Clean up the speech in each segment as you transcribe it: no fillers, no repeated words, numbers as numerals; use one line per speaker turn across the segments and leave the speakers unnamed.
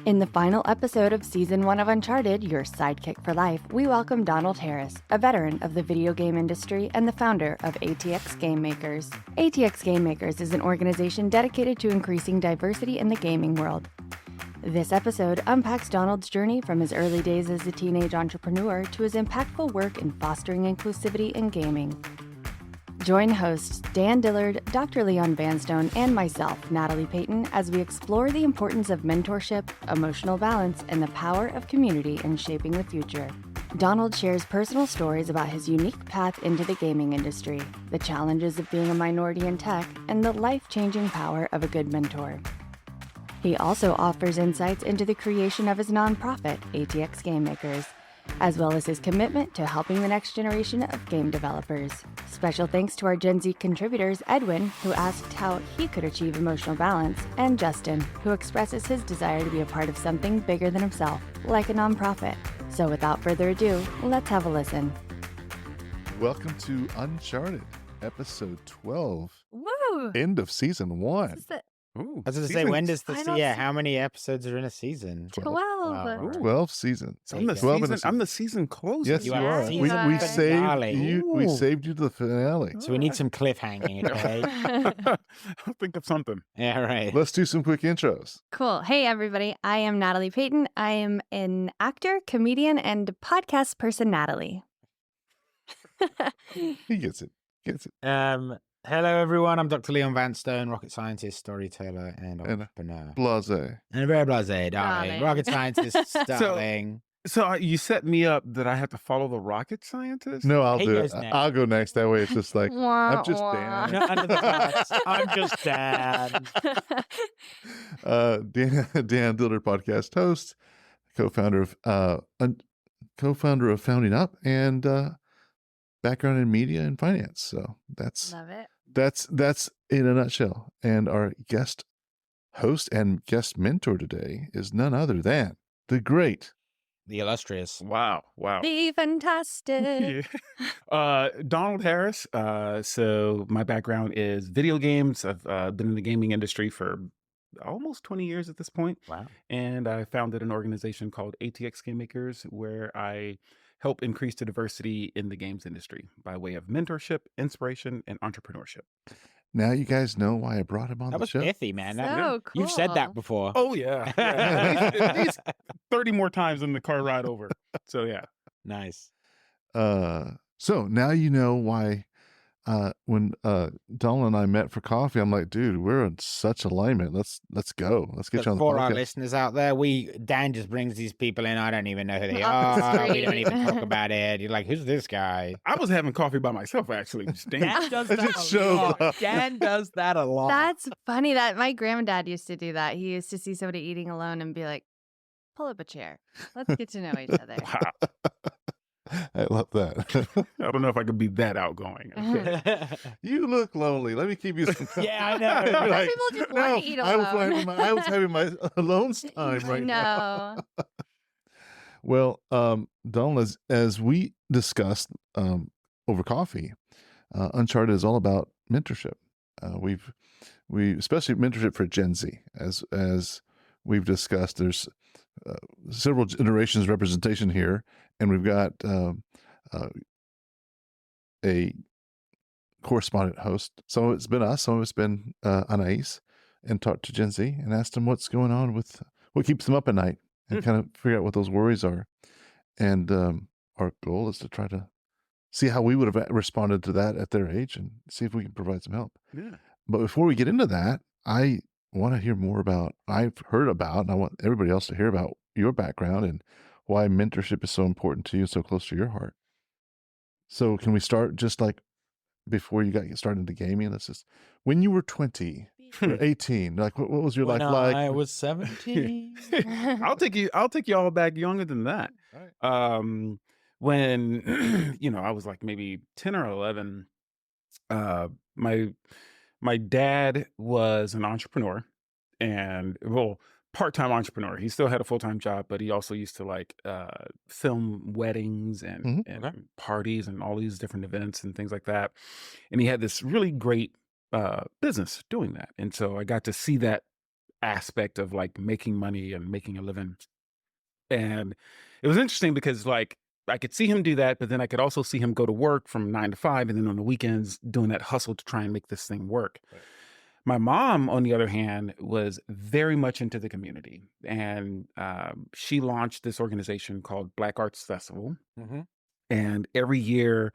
In the final episode of Season 1 of Uncharted, your sidekick for life, we welcome Donald Harris, a veteran of the video game industry and the founder of ATX Game Makers. ATX Game Makers is an organization dedicated to increasing diversity in the gaming world. This episode unpacks Donald's journey from his early days as a teenage entrepreneur to his impactful work in fostering inclusivity in gaming. Join hosts Dan Dillard, Dr. Leon Vanstone, and myself, Natalie Peyton, as we explore the importance of mentorship, emotional balance, and the power of community in shaping the future. Donald shares personal stories about his unique path into the gaming industry, the challenges of being a minority in tech, and the life-changing power of a good mentor. He also offers insights into the creation of his nonprofit, ATX Game Makers, as well as his commitment to helping the next generation of game developers. Special thanks to our Gen Z contributors, Edwin, who asked how he could achieve emotional balance, and Justin, who expresses his desire to be a part of something bigger than himself, like a nonprofit. So without further ado, let's have a listen.
Welcome to Uncharted, episode 12.
Woo!
End of season 1.
Ooh, I was going to say, when does how many episodes are in a season?
12.
Wow.
12 seasons.
So I'm the season closer.
Yes, you are. We saved you to the finale.
So we need some cliffhanging, okay?
I'll think of something.
Yeah, right.
Let's do some quick intros.
Cool. Hey, everybody. I am Natalie Peyton. I am an actor, comedian, and podcast person, Natalie.
He gets it.
Hello, everyone. I'm Dr. Leon Vanstone, rocket scientist, storyteller, and entrepreneur.
Blasé.
And a very blasé, darling. Rocket scientist, darling.
So you set me up that I have to follow the rocket scientist?
No, I'll
He
do
goes
it.
next.
I'll go next. That way it's just like, I'm just Dan.
Not under the bus. I'm just Dan.
Dan Dillard, podcast host, co-founder of Founding Up, and background in media and finance. So
Love it.
that's in a nutshell. And our guest host and guest mentor today is none other than the great,
The illustrious.
Wow.
The fantastic.
Donald Harris. So my background is video games. I've been in the gaming industry for almost 20 years at this point.
Wow.
And I founded an organization called ATX Game Makers, where I help increase the diversity in the games industry by way of mentorship, inspiration, and entrepreneurship.
Now you guys know why I brought him on
That
the
was
show.
pithy, man.
So cool.
You've said that before.
Oh, yeah. At least 30 more times in the car ride over. So, yeah.
Nice.
So now you know why when Donald and I met for coffee, I'm like, dude, we're in such alignment. Let's go. Let's get you on the
For our
podcast.
listeners out there, Dan just brings these people in. I don't even know who they are. We don't even talk about it. You're like, who's this guy?
I was having coffee by myself, actually.
Dan does
It
that
just
a
shows
lot.
up.
Dan does that a lot.
That's funny. That my granddad used to do that. He used to see somebody eating alone and be like, pull up a chair. Let's get to know each other.
Wow.
I love that.
I don't know if I could be that outgoing. Okay.
You look lonely. Let me keep you some company.
Yeah, I know.
You're
Some
like,
people just
no,
want to eat
I
alone.
was having my alone time right now.
No.
Well, Donald, as we discussed over coffee, Uncharted is all about mentorship. We especially mentorship for Gen Z, as we've discussed. There's several generations representation here, and we've got a correspondent host. So it's been us. So it's been Anais, and talked to Gen Z and asked them what's going on with what keeps them up at night, and kind of figure out what those worries are. And our goal is to try to see how we would have responded to that at their age, and see if we can provide some help.
Yeah.
But before we get into that, I want to hear more about, I've heard about, and I want everybody else to hear about your background and why mentorship is so important to you, so close to your heart. So can we start just like before you got started into gaming? Let's just, when you were 20 or 18, like what was your life like?
I was 17.
I'll take you all back younger than that.
All right.
When I was like maybe 10 or 11, my dad was an entrepreneur, and part-time entrepreneur. He still had a full-time job, but he also used to like film weddings and parties and all these different events and things like that. And he had this really great business doing that. And so I got to see that aspect of like making money and making a living. And it was interesting because like I could see him do that, but then I could also see him go to work from 9 to 5 and then on the weekends doing that hustle to try and make this thing work. Right. My mom, on the other hand, was very much into the community, and she launched this organization called Black Arts Festival. Mm-hmm. And every year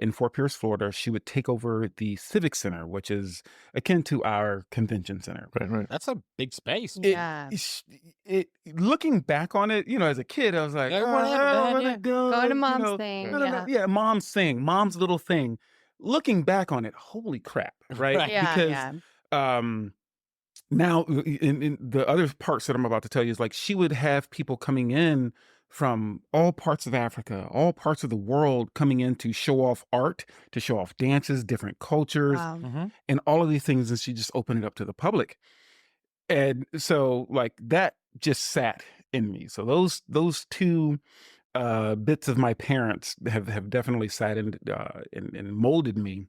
in Fort Pierce, Florida, she would take over the Civic Center, which is akin to our convention center.
Right.
That's a big space.
Yeah.
Looking back on it, as a kid, I was like,
go to mom's thing.
Yeah, mom's thing, mom's little thing. Looking back on it, holy crap, right?
Yeah,
because now in the other parts that I'm about to tell you is like she would have people coming in from all parts of Africa, all parts of the world coming in to show off art, to show off dances, different cultures, and all of these things. And she just opened it up to the public. And so like that just sat in me. So those two bits of my parents have definitely sat in and molded me.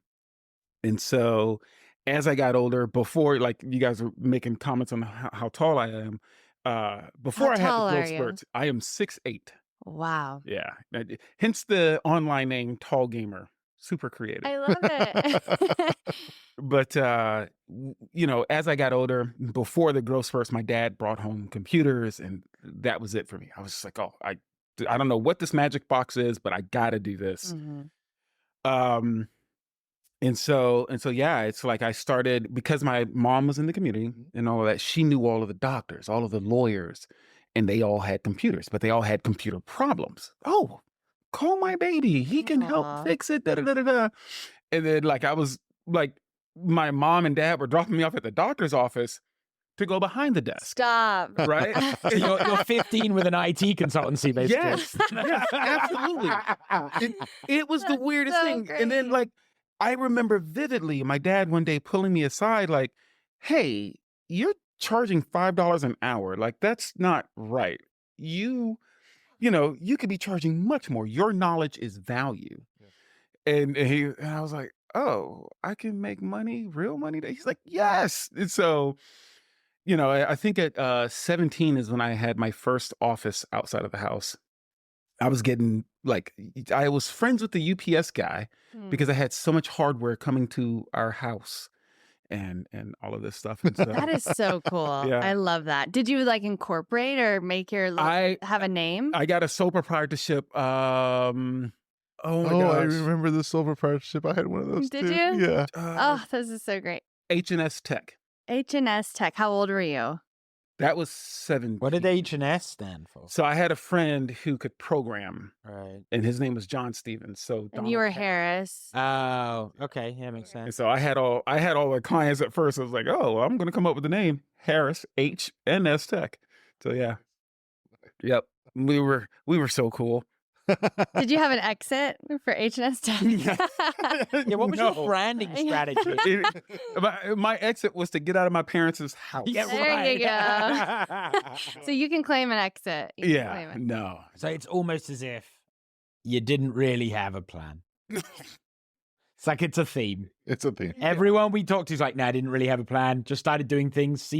And so as I got older, before, like you guys were making comments on how tall I am, before I had the growth spurts, I am 6'8".
Wow.
Yeah. Hence the online name Tall Gamer. Super creative.
I love it.
But, as I got older, before the growth spurts, my dad brought home computers and that was it for me. I was just like, oh, I don't know what this magic box is, but I got to do this. Mm-hmm. And so, yeah, it's like I started, because my mom was in the community and all of that, she knew all of the doctors, all of the lawyers, and they all had computers, but they all had computer problems. Oh, call my baby. He can help fix it. Da, da, da, da, da. And then like, I was like, my mom and dad were dropping me off at the doctor's office to go behind the desk.
Stop.
Right?
You're 15 with an IT consultancy, basically.
Yes, absolutely. It was the weirdest thing. Great. And then like, I remember vividly my dad one day pulling me aside like, hey, you're charging $5 an hour. Like, that's not right. You could be charging much more. Your knowledge is value. Yeah. And I was like, oh, I can make money, real money. He's like, yes. And so, I think at 17 is when I had my first office outside of the house. I was getting I was friends with the UPS guy because I had so much hardware coming to our house and all of this stuff. And so,
that is so cool. Yeah. I love that. Did you incorporate or make your have a name?
I got a sole proprietorship. Oh my gosh.
I remember the sole proprietorship. I had one of those.
Did
too.
You?
Yeah.
Oh, this is so great.
H&S Tech.
H&S Tech. How old were you?
That was 17.
What did H&S stand for?
So I had a friend who could program.
Right.
And his name was John Stevens. So
and you were Harris.
Oh, okay. Yeah, makes sense.
And so I had all the clients at first. I was like, oh, well, I'm going to come up with the name Harris H&S Tech. So yeah. Yep. We were so cool.
Did you have an exit for H&S Tech?
Yeah, what was your branding strategy?
My exit was to get out of my parents' house.
Yeah,
there you go. So you can claim an exit.
Yeah, no.
So it's almost as if you didn't really have a plan. It's like it's a theme.
It's a theme.
Everyone we talked to is like, I didn't really have a plan. Just started doing things.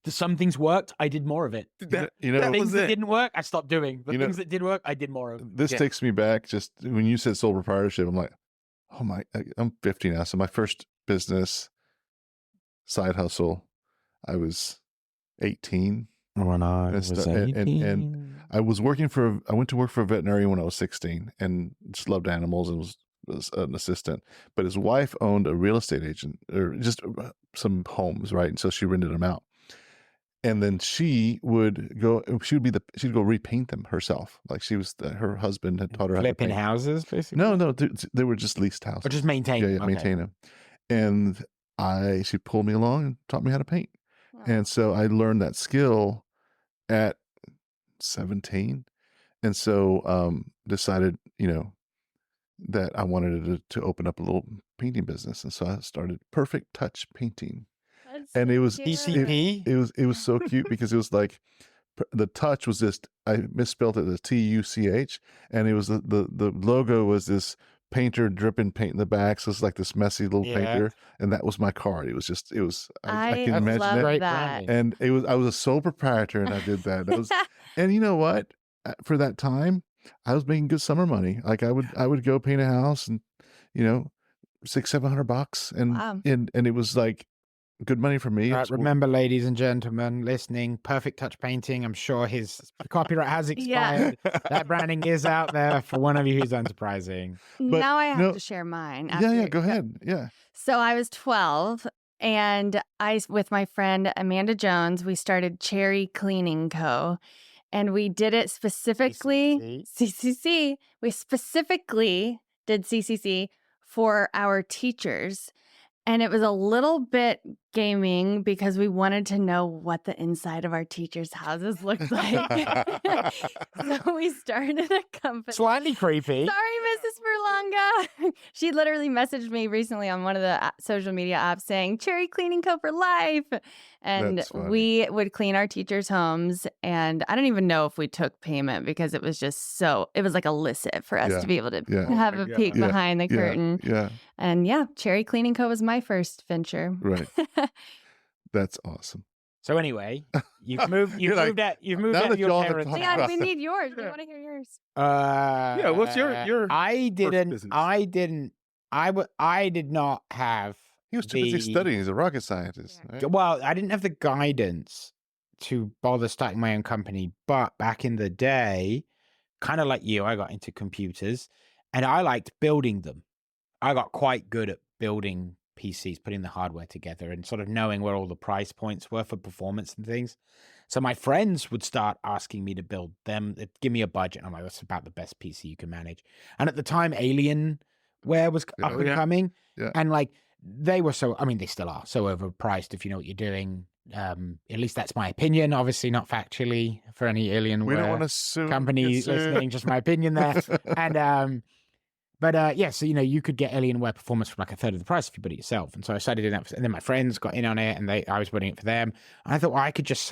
Some things worked. I did more of it. Things that didn't work, I stopped doing. The things that did work, I did more of.
This takes me back. Just when you said sole proprietorship, I'm like, oh my! I'm 50 now. So my first business side hustle, I was 18.
Oh, no, I was 18.
And I was working I went to work for a veterinarian when I was 16, and just loved animals and was an assistant. But his wife owned a real estate agent, or just some homes, right? And so she rented them out. And then she'd go repaint them herself. Like her husband had taught her
flipping
how to paint
houses, basically.
No, they were just leased houses.
Or just maintain.
Yeah, maintain them. And she pulled me along and taught me how to paint. Wow. And so I learned that skill at 17, and so decided that I wanted to open up a little painting business, and so I started Perfect Touch Painting. And it was
PCP.
It was so cute because it was like the touch was just, I misspelled it as TUCH, and it was the logo was this painter dripping paint in the back. So it's like this messy little painter. And that was my card. It was, I can imagine
love
that.
that.
And I was a sole proprietor and I did that. And you know what? For that time, I was making good summer money. Like I would go paint a house and, $600-700 and it was like good money for me.
Right, remember, ladies and gentlemen listening, Perfect Touch Painting. I'm sure his copyright has expired. That branding is out there for one of you who's unsurprising.
But now I have to share mine.
Yeah, go ahead. Yeah.
So I was 12 and with my friend Amanda Jones, we started Cherry Cleaning Co. And we did it specifically, CCC. We specifically did CCC for our teachers. And it was a little bit gaming because we wanted to know what the inside of our teachers' houses looked like. So we started a company.
Slightly creepy.
Sorry, Mrs. Berlanga. She literally messaged me recently on one of the social media apps saying, Cherry Cleaning Co. for life. And we would clean our teachers' homes. And I don't even know if we took payment because it was just it was like illicit for us to be able to have a peek behind the curtain.
Yeah.
And Cherry Cleaning Co. was my first venture.
Right. That's awesome.
So anyway, you've moved out of your parents' house.
Yeah, we need yours. We want to hear yours.
What's your
I did not have.
He was too busy studying. He's a rocket scientist. Right?
Well, I didn't have the guidance to bother starting my own company, but back in the day, kind of like you, I got into computers and I liked building them. I got quite good at building PCs, putting the hardware together and sort of knowing where all the price points were for performance and things. So my friends would start asking me to build them. They'd give me a budget. And I'm like, that's about the best PC you can manage. And at the time, Alienware was up and coming. Yeah. And like, they were they still are so overpriced if you know what you're doing. At least that's my opinion. Obviously not factually for any Alienware
we don't want to sue
company listening, just my opinion there. And so you could get Alienware performance for like a third of the price if you build it yourself. And so I started doing that, and then my friends got in on it, and I was building it for them. And I thought, I could just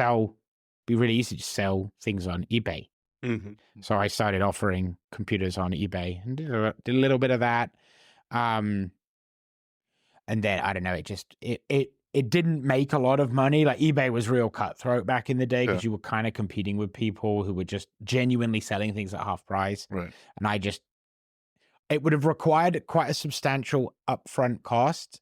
be really easy to sell things on eBay. Mm-hmm. So I started offering computers on eBay and did a little bit of that. And then I don't know, it didn't make a lot of money. Like eBay was real cutthroat back in the day because you were kind of competing with people who were just genuinely selling things at half price.
Right.
And it would have required quite a substantial upfront cost,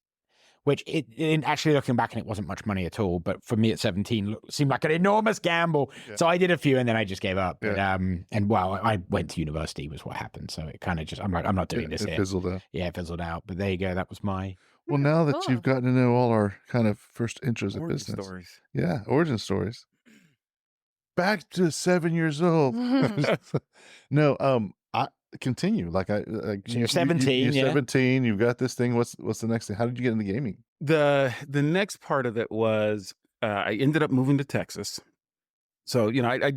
which it actually looking back, and it wasn't much money at all. But for me at 17, it seemed like an enormous gamble. Yeah. So I did a few and then I just gave up. Yeah. I went to university was what happened. So it kind of just, I'm not doing this here.
It fizzled out.
Yeah, it fizzled out. But there you go. That was my...
Well, now that you've gotten to know all our kind of first intros of business.
Stories.
Yeah, origin stories. Back to 7 years old. No, I continue.
You're 17.
You're 17. You've got this thing. What's the next thing? How did you get into gaming?
The next part of it was I ended up moving to Texas. So I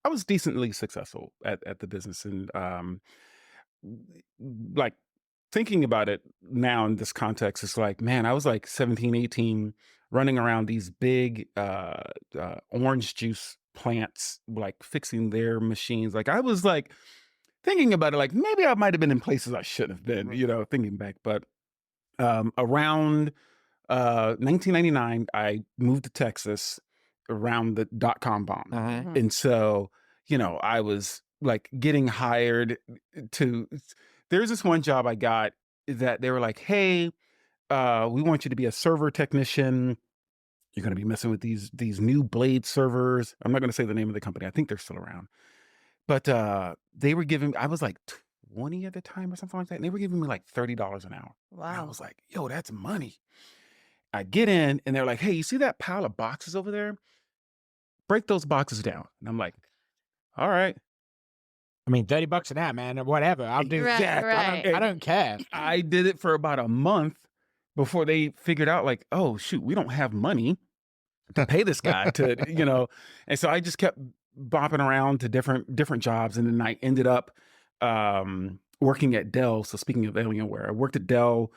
was decently successful at the business, and thinking about it now in this context, it's like, man, I was like 17, 18, running around these big orange juice plants, like fixing their machines. Like I was like thinking about it, like maybe I might have been in places I shouldn't have been, thinking back. But around 1999, I moved to Texas around the .com bomb. Uh-huh. And so, I was like getting hired to... There's this one job I got that they were like, hey, we want you to be a server technician. You're going to be messing with these new Blade servers. I'm not going to say the name of the company. I think they're still around. But they were giving, I was like 20 at the time or something like that. And they were giving me like $30 an hour. Wow. And I was like, yo, that's money. I get in and they're like, hey, you see that pile of boxes over there? Break those boxes down. And I'm like, all right.
I mean, $30 an hour, man, or whatever. I'll do that. Right. I don't care.
I did it for about a month before they figured out, like, oh, shoot, we don't have money to pay this guy to, And so I just kept bopping around to different jobs. And then I ended up working at Dell. So speaking of Alienware, I worked at Dell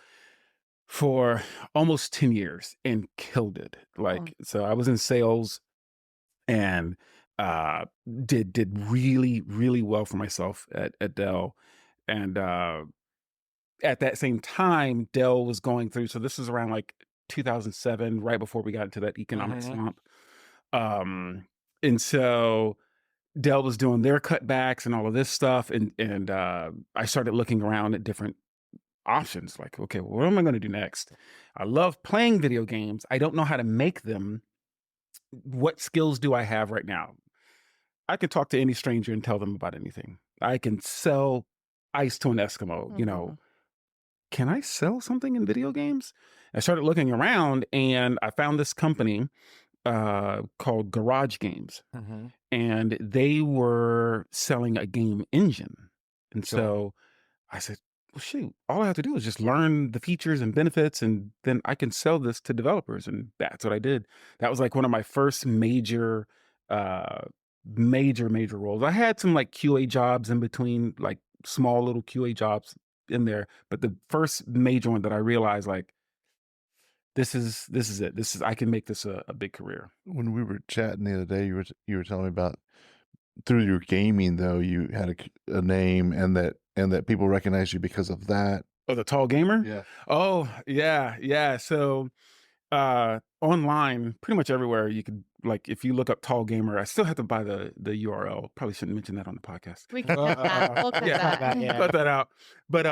for almost 10 years and killed it. So I was in sales and did really, really well for myself at Dell. And at that same time, Dell was going through, so this was around like 2007, right before we got into that economic slump. And so Dell was doing their cutbacks and all of this stuff. And I started looking around at different options, like, okay, well, what am I going to do next? I love playing video games. I don't know how to make them. What skills do I have right now? I can talk to any stranger and tell them about anything. I can sell ice to an Eskimo, you know. Can I sell something in video games? I started looking around and I found this company called Garage Games. And they were selling a game engine. And so I said, well, shoot, all I have to do is just learn the features and benefits, and then I can sell this to developers. And that's what I did. That was like one of my first major roles. I had some like QA jobs in between, like small little QA jobs in there. But the first major one that I realized, like, this is it. I can make this a big career.
When we were chatting the other day, you were telling me about through your gaming though, you had a name and that people recognize you because of that.
Oh, the tall gamer?
Yeah.
Oh, yeah. So online, pretty much everywhere you could, like, if you look up tall gamer, I still have to buy the URL. Probably shouldn't mention that on the podcast.
We can cut that. We'll cut that.
Yeah. Cut that out. But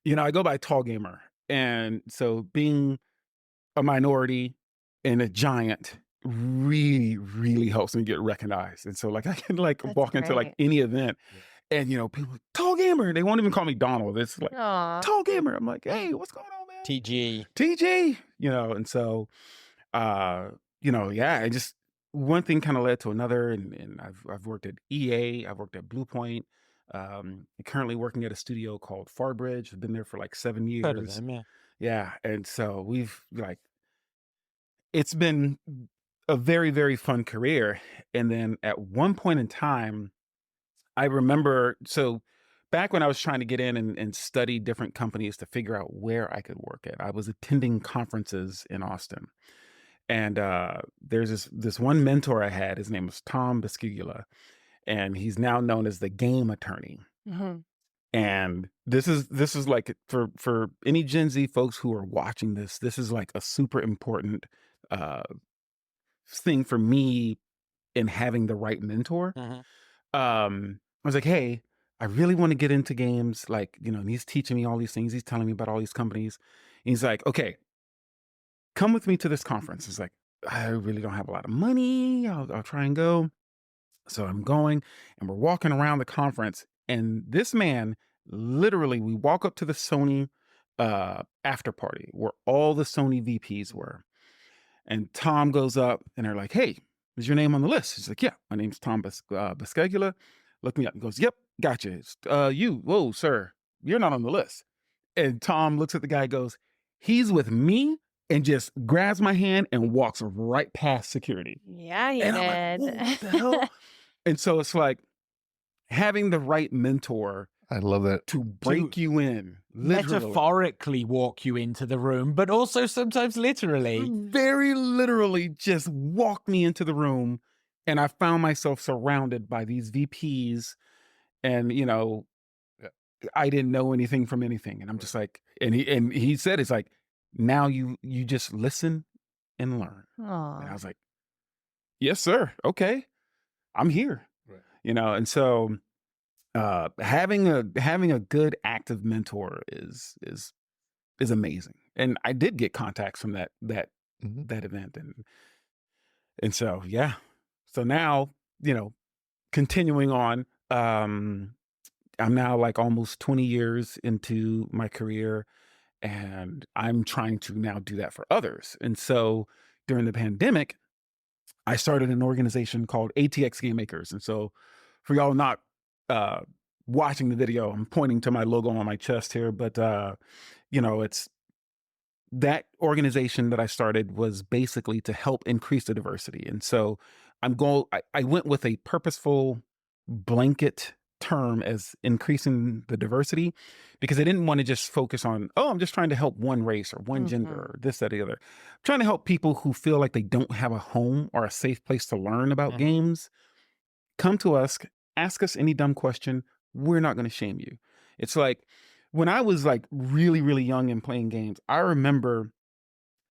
you know, I go by tall gamer. And so being a minority and a giant really, really helps me get recognized. And so like I can like walk into like any event and, you know, people like, tall gamer. They won't even call me Donald. It's like, tall gamer. I'm like, hey, what's going on, man? TG, you know. And so, you know, yeah, I just, one thing kind of led to another. And I've worked at EA. I've worked at Blue Point. I'm currently working at a studio called Farbridge. I've been there for like 7 years.
Heard of them,
yeah. And so we've like, it's been a very, very fun career. And then at one point in time, I remember, so back when I was trying to get in and study different companies to figure out where I could work at, I was attending conferences in Austin. And there's this one mentor I had. His name was Tom Biscigula, and he's now known as the game attorney. And this is like for any Gen Z folks who are watching this is like a super important thing for me in having the right mentor. I was like, hey, I really want to get into games, like, you know, and he's teaching me all these things. He's telling me about all these companies. And he's like, okay, come with me to this conference. It's like, I really don't have a lot of money. I'll try and go. So I'm going, and we're walking around the conference, and this man, literally, we walk up to the Sony after party where all the Sony VPs were. And Tom goes up and they're like, hey, is your name on the list? He's like, yeah, my name's Tom Biscigula. Look me up and goes, yep, gotcha. Whoa, sir, you're not on the list. And Tom looks at the guy and goes, he's with me, and just grabs my hand and walks right past security.
Yeah, he
and
did.
I'm like, what the hell? And so it's like having the right mentor.
I love that.
To break you in. Literally.
Metaphorically walk you into the room, but also sometimes literally.
Very literally just walk me into the room. And I found myself surrounded by these VPs. And, you know, I didn't know anything from anything. And I'm just like, and he said, it's like, now you just listen and learn.
Aww.
And I was like, yes, sir. Okay. I'm here.
Right.
You know, and so having a good active mentor is amazing. And I did get contacts from that event. And so, yeah. So now, you know, continuing on, I'm now like almost 20 years into my career, and I'm trying to now do that for others. And so during the pandemic, I started an organization called ATX Game Makers. And so for y'all not watching the video, I'm pointing to my logo on my chest here, but you know, it's that organization that I started was basically to help increase the diversity. And so I went with a purposeful blanket term as increasing the diversity, because I didn't want to just focus on, oh, I'm just trying to help one race or one gender or this, that, or the other. I'm trying to help people who feel like they don't have a home or a safe place to learn about games. Come to us, ask us any dumb question. We're not going to shame you. It's like when I was like really, really young and playing games, I remember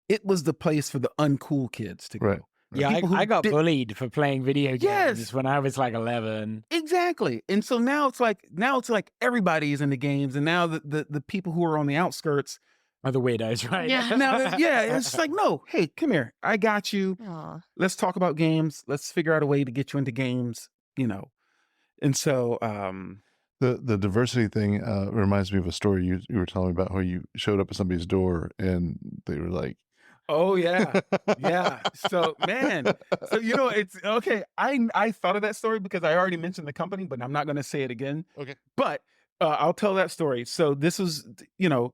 it was the place for the uncool kids to go.
Right.
Yeah, I got bullied for playing video games when I was like 11.
Exactly. And so now it's like everybody is into games, and now the people who are on the outskirts
are the weirdos, right?
Yeah. It's just like, no, hey, come here. I got you.
Aw.
Let's talk about games. Let's figure out a way to get you into games, And so
the diversity thing reminds me of a story you were telling me about how you showed up at somebody's door and they were like,
oh yeah. Yeah. So man, it's okay. I thought of that story because I already mentioned the company, but I'm not going to say it again.
Okay.
But I'll tell that story. So this was,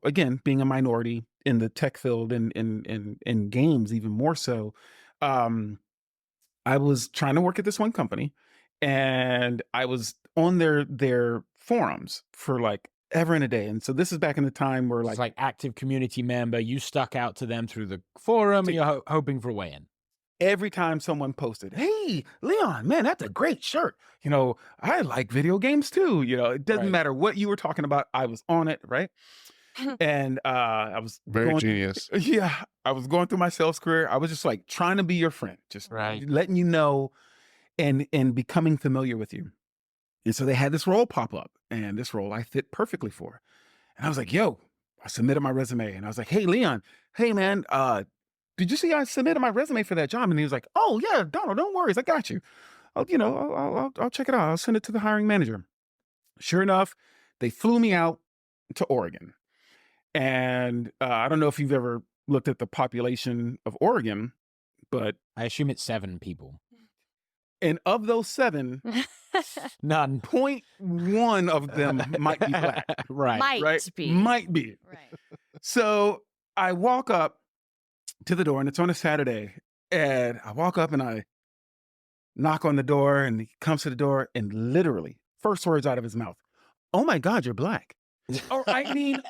again, being a minority in the tech field and in games, even more so. I was trying to work at this one company, and I was on their forums for like ever and a day. And so this is back in the time where
it's like active community member, you stuck out to them through the forum and you're hoping for a way in.
Every time someone posted, hey, Leon, man, that's a great shirt. I like video games too. It doesn't matter what you were talking about. I was on it, right? And I was
very genius.
Yeah, I was going through my sales career. I was just like trying to be your friend, just letting you know and becoming familiar with you. And so they had this role pop up, and this role I fit perfectly for. And I was like, yo, I submitted my resume, and I was like, hey, Leon, hey, man, did you see I submitted my resume for that job? And he was like, oh, yeah, Donald, don't worry. I got you. I'll check it out. I'll send it to the hiring manager. Sure enough, they flew me out to Oregon. And I don't know if you've ever looked at the population of Oregon, but
I assume it's 7 people.
And of those 7,
none.
0.1 of them might be black. Might be.
Right.
So I walk up to the door, and it's on a Saturday, and I walk up and I knock on the door, and he comes to the door, and literally, first words out of his mouth, oh my God, you're black. Or I mean,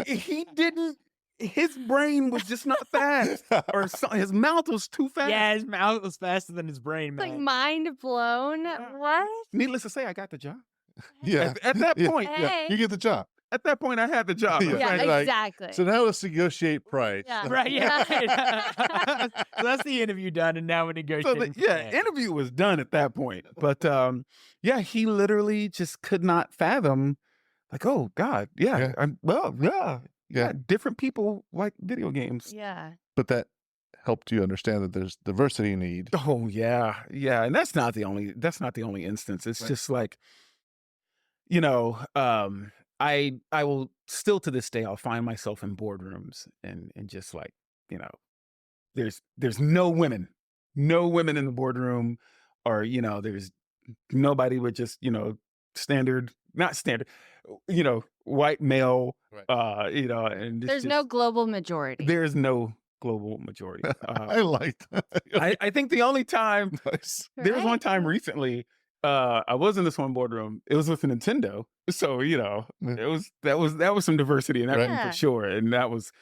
he didn't, his brain was just not fast, or his mouth was too fast.
Yeah, his mouth was faster than his brain, man.
Like mind blown. What?
Needless to say, I got the job.
Yeah.
At that point,
Hey.
You get the job.
At that point, I had the job.
Yeah, exactly.
So now let's negotiate price.
Yeah.
Right, yeah. So that's the interview done, and now we're negotiating.
Interview was done at that point. But he literally just could not fathom, like, oh God, different people like video games.
Yeah.
But that helped you understand that there's diversity need.
Oh yeah, and that's not the only instance. It's just like, I will still to this day, I'll find myself in boardrooms and just like, there's no women in the boardroom, or, there's nobody with just, not standard, white male, and
There's no global majority.
There's no global majority.
I like that.
I think the only time,
Nice.
there was one time recently, I was in this one boardroom. It was with a Nintendo, so that was some diversity in that room for sure. And that was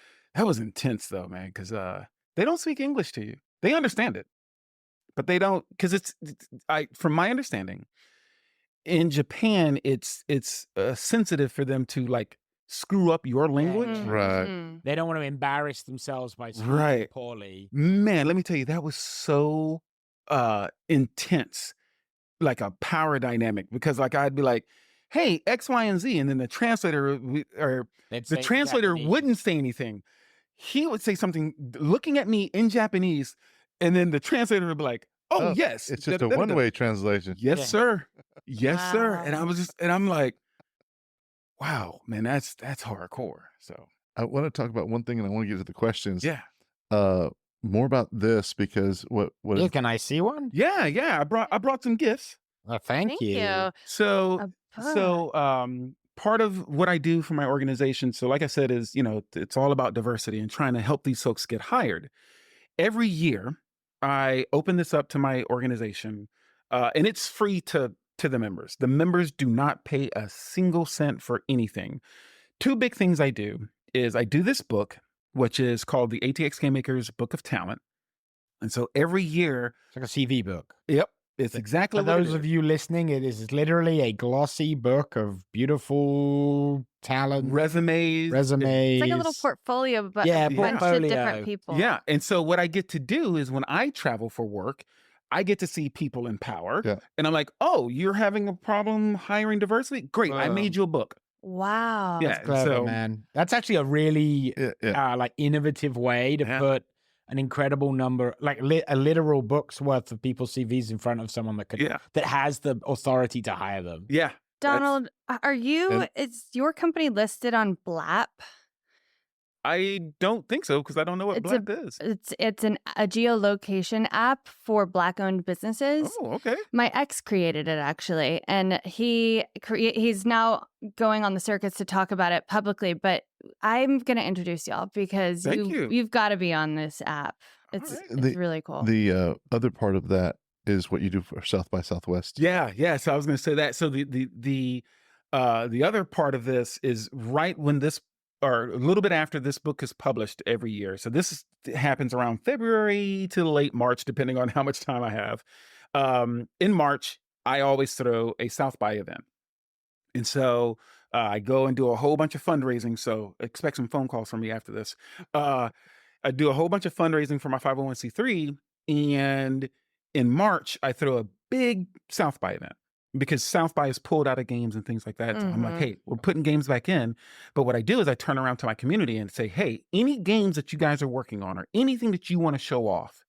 intense though, man, because they don't speak English to you. They understand it, but they don't, because from my understanding, in Japan, it's sensitive for them to like screw up your language.
Right.
They don't want to embarrass themselves by speaking poorly.
Man, let me tell you, that was so intense. Like a power dynamic, because like I'd be like, hey, X, Y, and Z, and then the translator wouldn't say anything. He would say something looking at me in Japanese, and then the translator would be like, oh yes.
It's just a one-way translation.
Yes, sir. Yes, sir. And I'm like, wow, man, that's hardcore. So
I want to talk about one thing, and I want to get to the questions.
Yeah.
More about this, because what
Yeah, can I see one?
Yeah. I brought some gifts.
Well, thank you.
So part of what I do for my organization, so like I said, is, it's all about diversity and trying to help these folks get hired. Every year, I open this up to my organization, and it's free to the members. The members do not pay a single cent for anything. 2 big things I do is I do this book, which is called the ATX Game Makers Book of Talent. And so every year,
It's like a CV book.
Yep. It's exactly
For
what it
those of
is.
you listening, it is literally a glossy book of beautiful talent
Resumes.
It's like a little portfolio, but
Yeah,
a bunch of
portfolio.
different people.
Yeah. And so what I get to do is when I travel for work, I get to see people in power.
Yeah.
And I'm like, oh, you're having a problem hiring diversity? Great. I made you a book.
Wow.
Yeah.
That's clever,
so,
man. That's actually a really like innovative way to put an incredible number, like a literal book's worth of people's CVs in front of someone that could that has the authority to hire them.
Yeah.
Donald, is your company listed on BLAP?
I don't think so because I don't know what BLAP is.
It's a geolocation app for Black-owned businesses.
Oh, okay.
My ex created it actually, and he's now going on the circuits to talk about it publicly. But I'm going to introduce y'all because you've got to be on this app. It's really cool.
The other part of that is what you do for South by Southwest.
Yeah. So I was going to say that. So the other part of this is right when this, or a little bit after this book is published every year. So happens around February to late March, depending on how much time I have. In March, I always throw a South by event. And so I go and do a whole bunch of fundraising. So expect some phone calls from me after this. I do a whole bunch of fundraising for my 501c3. And in March, I throw a big South by event. Because South by is pulled out of games and things like that. So I'm like, hey, we're putting games back in. But what I do is I turn around to my community and say, hey, any games that you guys are working on or anything that you want to show off,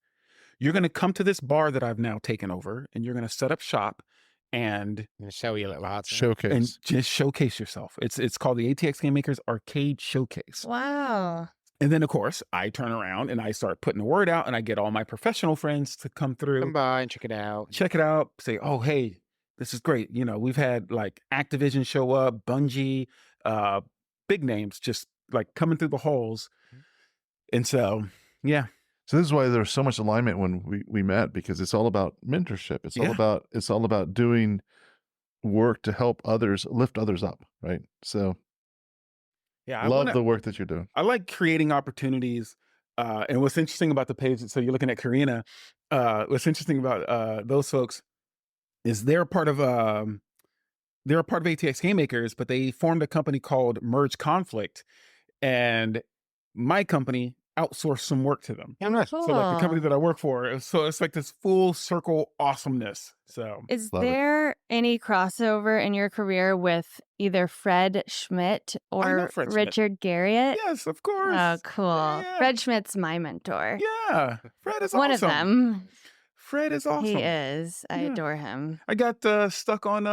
you're going to come to this bar that I've now taken over and you're going to set up shop and
show you a little hot
showcase.
And just showcase yourself. It's called the ATX Game Makers Arcade Showcase.
Wow.
And then, of course, I turn around and I start putting the word out and I get all my professional friends to come through.
Come by and check it out.
Check it out. Say, oh, hey, this is great. You know, we've had like Activision show up, Bungie, big names just like coming through the halls. And so, yeah.
So this is why there's so much alignment when we met, because it's all about mentorship. It's all about doing work to help others, lift others up, right? So
yeah,
I love the work that you're doing.
I like creating opportunities. And what's interesting about the page, so you're looking at Karina, what's interesting about those folks is they're a part of ATX Game Makers, but they formed a company called Merge Conflict, and my company outsourced some work to them.
Cool.
So like the company that I work for, so it's like this full circle awesomeness. So
is there any crossover in your career with either Fred Schmidt or Richard Garriott?
Yes, of course.
Oh, cool.
Yeah.
Fred Schmidt's my mentor.
Yeah, Fred is
one of them.
Fred is awesome.
He is. I adore him.
I got stuck on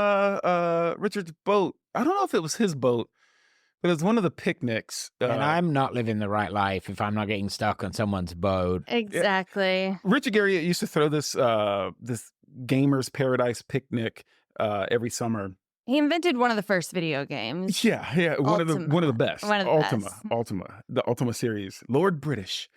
Richard's boat. I don't know if it was his boat, but it was one of the picnics.
And I'm not living the right life if I'm not getting stuck on someone's boat.
Exactly.
Yeah. Richard Garriott used to throw this this Gamers Paradise picnic every summer.
He invented one of the first video games.
Yeah, one of the best.
One of the
Ultima, the Ultima series, Lord British,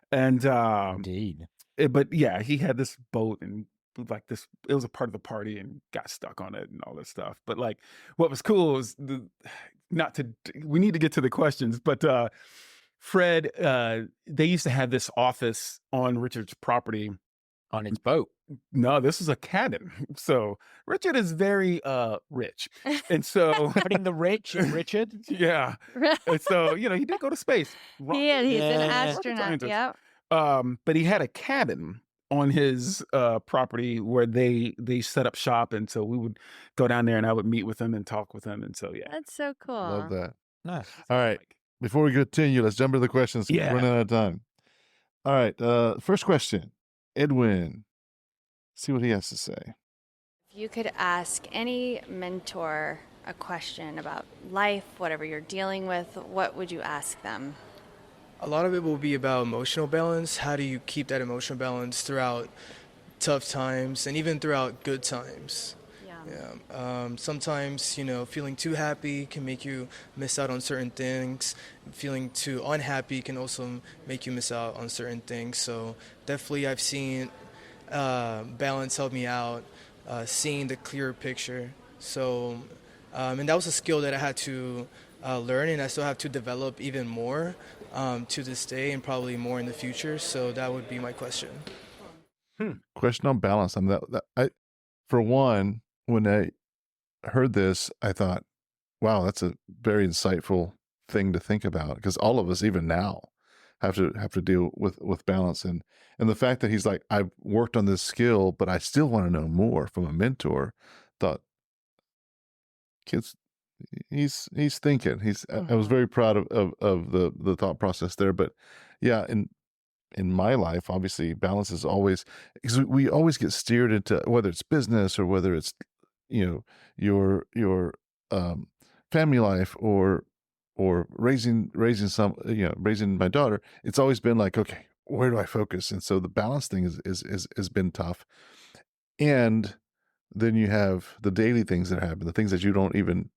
and
indeed.
But yeah, he had this boat and like this, it was a part of the party and got stuck on it and all this stuff. But like, what was cool was we need to get to the questions, but Fred, they used to have this office on Richard's property.
On his boat.
No, this is a cabin. So Richard is very rich. And so
putting the rich in Richard.
Yeah. And so, he did go to space.
Yeah, he's an astronaut. Yep.
But he had a cabin on his property where they set up shop, and so we would go down there and I would meet with him and talk with him. And so
that's so cool.
Love that.
Nice.
All right. Before we continue, let's jump into the questions.
Yeah.
We're running out of time. All right. First question. Edwin. See what he has to say.
If you could ask any mentor a question about life, whatever you're dealing with, what would you ask them?
A lot of it will be about emotional balance. How do you keep that emotional balance throughout tough times and even throughout good times? Yeah. Sometimes, feeling too happy can make you miss out on certain things. Feeling too unhappy can also make you miss out on certain things. So definitely I've seen balance help me out, seeing the clearer picture. So, and that was a skill that I had to learn, and I still have to develop even more to this day and probably more in the future. So that would be my question.
Question on balance. for one, when I heard this, I thought, wow, that's a very insightful thing to think about, because all of us, even now, have to deal with balance, and the fact that he's like, I've worked on this skill, but I still want to know more from a mentor. Thought, kids, he's thinking. I was very proud of the thought process there. But yeah, in my life, obviously, balance is always, because we always get steered into, whether it's business or whether it's, your family life or raising raising my daughter. It's always been like, okay, where do I focus? And so the balance thing has been tough. And then you have the daily things that happen, the things that you're not even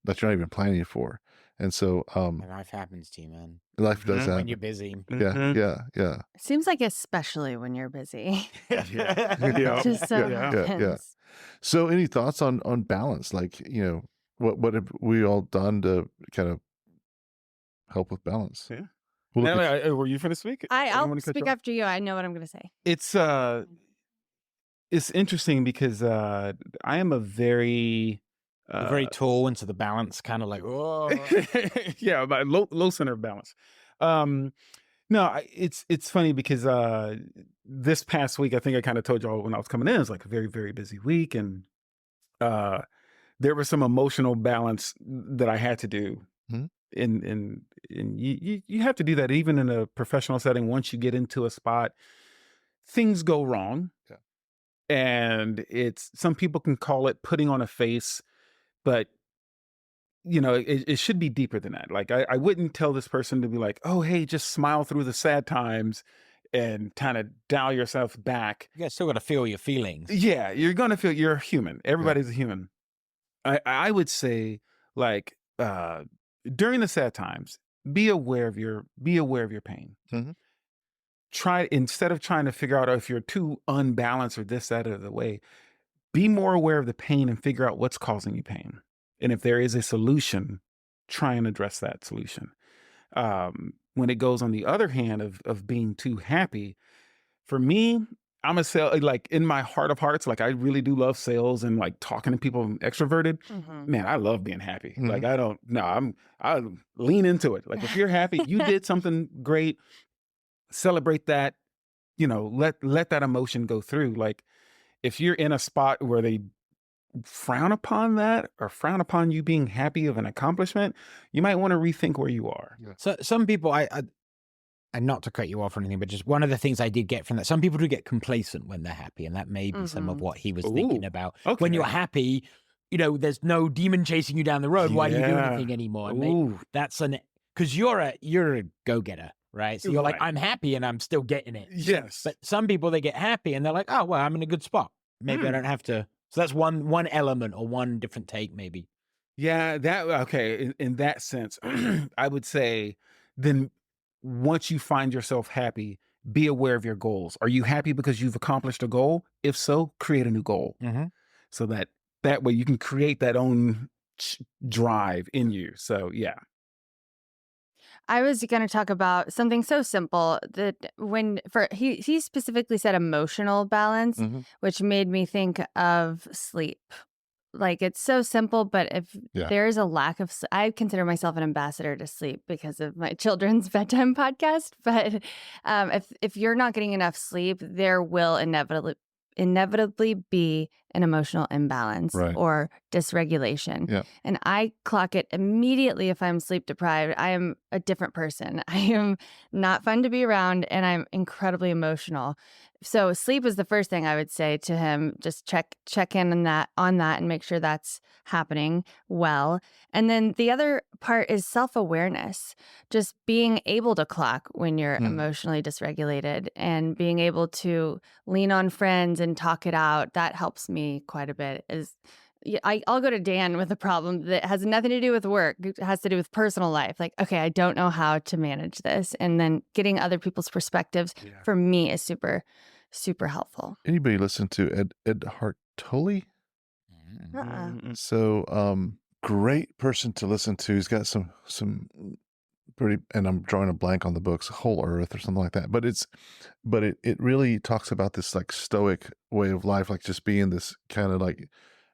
planning for. And so
life happens to you, man.
Life does happen
when you're busy.
Yeah.
It seems like especially when you're busy.
Yeah.
Just so happens.
Yeah. So any thoughts on balance? Like, what have we all done to kind of help with balance?
Yeah.
We'll
Natalie, were you finna speak?
I'll speak after you. I know what I'm going to say.
It's interesting because I am a very
tall into the balance, kind of like, oh.
Yeah, my low center of balance. No, it's funny because this past week, I think I kind of told y'all when I was coming in, it was like a very, very busy week, and there was some emotional balance that I had to do.
Mm-hmm.
And you have to do that even in a professional setting. Once you get into a spot, things go wrong.
Yeah.
And some people can call it putting on a face, but it should be deeper than that. Like I wouldn't tell this person to be like, oh, hey, just smile through the sad times and kind of dial yourself back.
You guys still got to feel your feelings.
Yeah, you're going to feel, you're a human. Everybody's a human. I would say, like, during the sad times, be aware of your pain. Mm-hmm. Instead of trying to figure out if you're too unbalanced or this, that, or the way, be more aware of the pain and figure out what's causing you pain. And if there is a solution, try and address that solution. When it goes on the other hand of being too happy, for me, I'm a like in my heart of hearts, like I really do love sales and like talking to people. I'm extroverted. Mm-hmm. Man, I love being happy. Mm-hmm. Like I lean into it. Like if you're happy, you did something great, celebrate that, let that emotion go through. Like if you're in a spot where they frown upon that or frown upon you being happy of an accomplishment, you might want to rethink where you are.
Yeah. So some people, and not to cut you off or anything, but just one of the things I did get from that, some people do get complacent when they're happy, and that may be some of what he was thinking about. Okay. When you're happy, there's no demon chasing you down the road. Why do you do anything anymore? And that's because you're a go-getter, right? So you're like, I'm happy and I'm still getting it.
Yes.
But some people, they get happy and they're like, oh, well, I'm in a good spot. Maybe I don't have to. So that's one element or one different take, maybe.
Yeah, okay. In that sense, I would say then once you find yourself happy, be aware of your goals. Are you happy because you've accomplished a goal? If so, create a new goal. Mm-hmm. So that way you can create that own drive in you. So, yeah.
I was going to talk about something so simple that he specifically said emotional balance, mm-hmm. which made me think of sleep. Like it's so simple, but if there is a lack of, I consider myself an ambassador to sleep because of my children's bedtime podcast. But if you're not getting enough sleep, there will inevitably be an emotional imbalance or dysregulation. Yeah. And I clock it immediately if I'm sleep deprived. I am a different person. I am not fun to be around, and I'm incredibly emotional. So sleep is the first thing I would say to him. Just check in on that and make sure that's happening well. And then the other part is self-awareness. Just being able to clock when you're emotionally dysregulated and being able to lean on friends and talk it out. That helps me quite a bit. I'll go to Dan with a problem that has nothing to do with work. It has to do with personal life. Like, okay, I don't know how to manage this. And then getting other people's perspectives for me is super, super helpful.
Anybody listen to Ed Hartoli? So great person to listen to. He's got some pretty, and I'm drawing a blank on the book's Whole Earth or something like that. But it really talks about this like stoic way of life, like just being this kind of like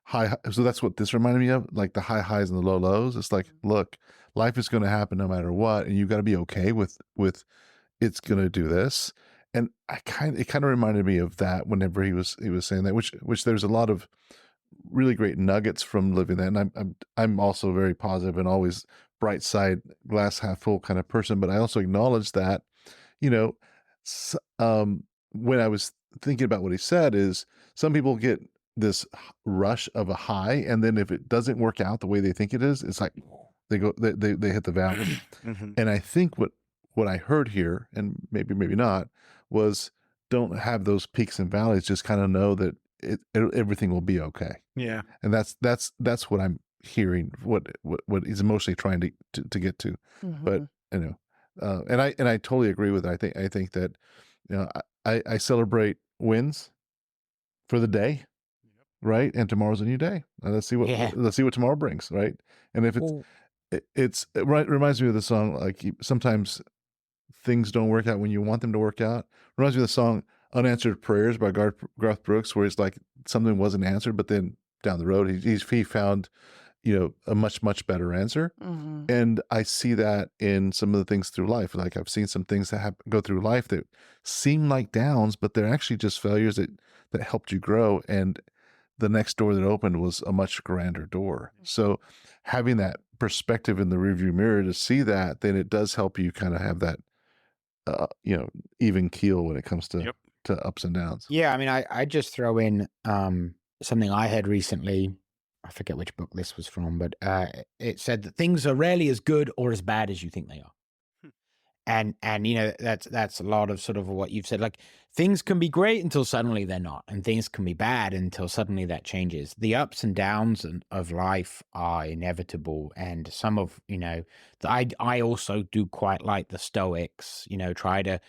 high. So that's what this reminded me of, like the high highs and the low lows. It's like, look, life is going to happen no matter what, and you got to be okay with it's going to do this. And it kind of reminded me of that whenever he was saying that, which there's a lot of really great nuggets from living that. And I'm also very positive and always bright side, glass half full kind of person. But I also acknowledge that, you know, when I was thinking about what he said, is some people get this rush of a high, and then if it doesn't work out the way they think it is, it's like they hit the valley. And I think what I heard here, and maybe not, was don't have those peaks and valleys. Just kind of know that everything will be okay.
Yeah.
And that's what I'm hearing. What he's emotionally trying to get to. But you know, and I totally agree with it. I think that, you know, I celebrate wins for the day, right? And tomorrow's a new day. Let's see what tomorrow brings, right? And if it reminds me of the song, like sometimes things don't work out when you want them to work out. Reminds me of the song Unanswered Prayers by Garth Brooks, where it's like something wasn't answered, but then down the road he found, you know, a much better answer. And I see that in some of the things through life. Like I've seen some things that go through life that seem like downs, but they're actually just failures that helped you grow. And the next door that opened was a much grander door. So having that perspective in the rearview mirror to see that, then it does help you kind of have that, you know, even keel when it comes to ups and downs.
Yeah, I mean, I just throw in something I had recently. I forget which book this was from, but it said that things are rarely as good or as bad as you think they are. And you know, that's a lot of sort of what you've said. Like things can be great until suddenly they're not, and things can be bad until suddenly that changes. The ups and downs of life are inevitable, and some of, you know, I also do quite like the Stoics. You know, try to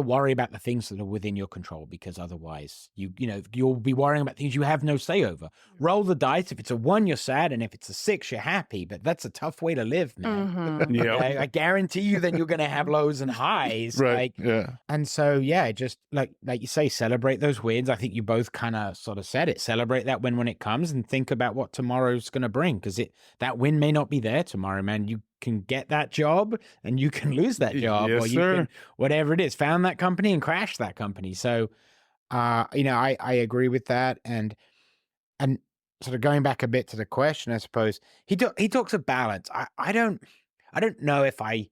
worry about the things that are within your control, because otherwise you'll be worrying about things you have no say over. Roll the dice. If it's a 1, you're sad, and if it's a 6, you're happy. But that's a tough way to live, man. I guarantee you, then you're going to have lows and highs.
Right.
And so, yeah, just like you say, celebrate those wins. I think you both kind of sort of said it. Celebrate that win when it comes, and think about what tomorrow's going to bring, because that win may not be there tomorrow, man. You can get that job and you can lose that job, or you can, whatever it is, found that company and crash that company. So, you know, I agree with that. And sort of going back a bit to the question, I suppose he talks of balance. I don't know if I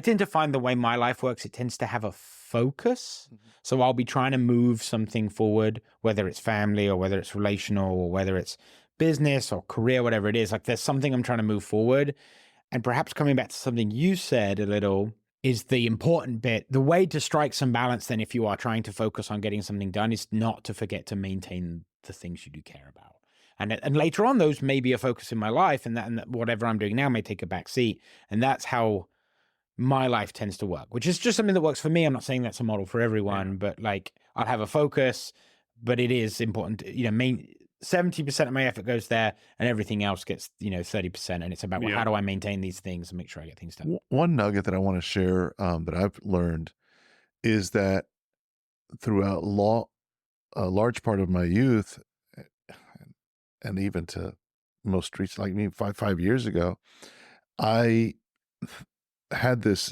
tend to find the way my life works, it tends to have a focus. So I'll be trying to move something forward, whether it's family or whether it's relational or whether it's business or career, whatever it is. Like there's something I'm trying to move forward. And perhaps coming back to something you said a little is the important bit. The way to strike some balance then, if you are trying to focus on getting something done, is not to forget to maintain the things you do care about. And later on, those may be a focus in my life, and that whatever I'm doing now may take a back seat. And that's how my life tends to work, which is just something that works for me. I'm not saying that's a model for everyone, but like I'll have a focus, but it is important to, you know, 70% of my effort goes there, and everything else gets, you know, 30%. And it's about, well, how do I maintain these things and make sure I get things done?
One nugget that I want to share that I've learned is that throughout a large part of my youth, and even to most recent, like me, 5 years ago, I had this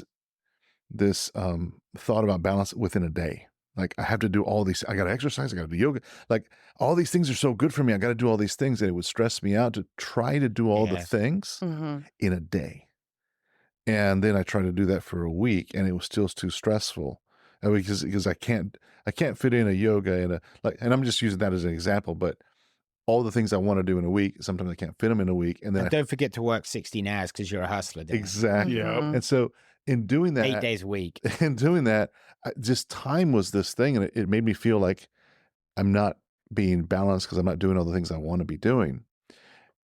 thought about balance within a day. Like I have to do all these, I got to exercise, I got to do yoga. Like all these things are so good for me. I got to do all these things. And it would stress me out to try to do all the things in a day. And then I tried to do that for a week, and it was still too stressful. And because I can't fit in a yoga and I'm just using that as an example, but all the things I want to do in a week, sometimes I can't fit them in a week. And then
don't forget to work 16 hours because you're a hustler.
Exactly. And so in doing that,
8 days a week,
in doing that, just time was this thing, and it made me feel like I'm not being balanced because I'm not doing all the things I want to be doing.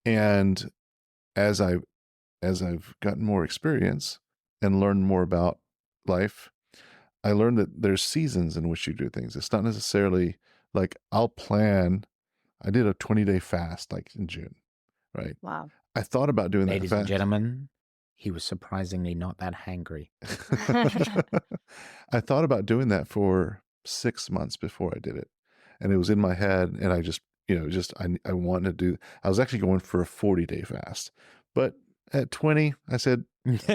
And as I've gotten more experience and learned more about life, I learned that there's seasons in which you do things. It's not necessarily like I did a 20-day fast like in June, right?
Wow.
I thought about doing that.
Ladies and gentlemen, He was surprisingly not that hangry.
I thought about doing that for 6 months before I did it. And it was in my head, and I just, I wanted to do, I was actually going for a 40-day fast. But at 20, I said,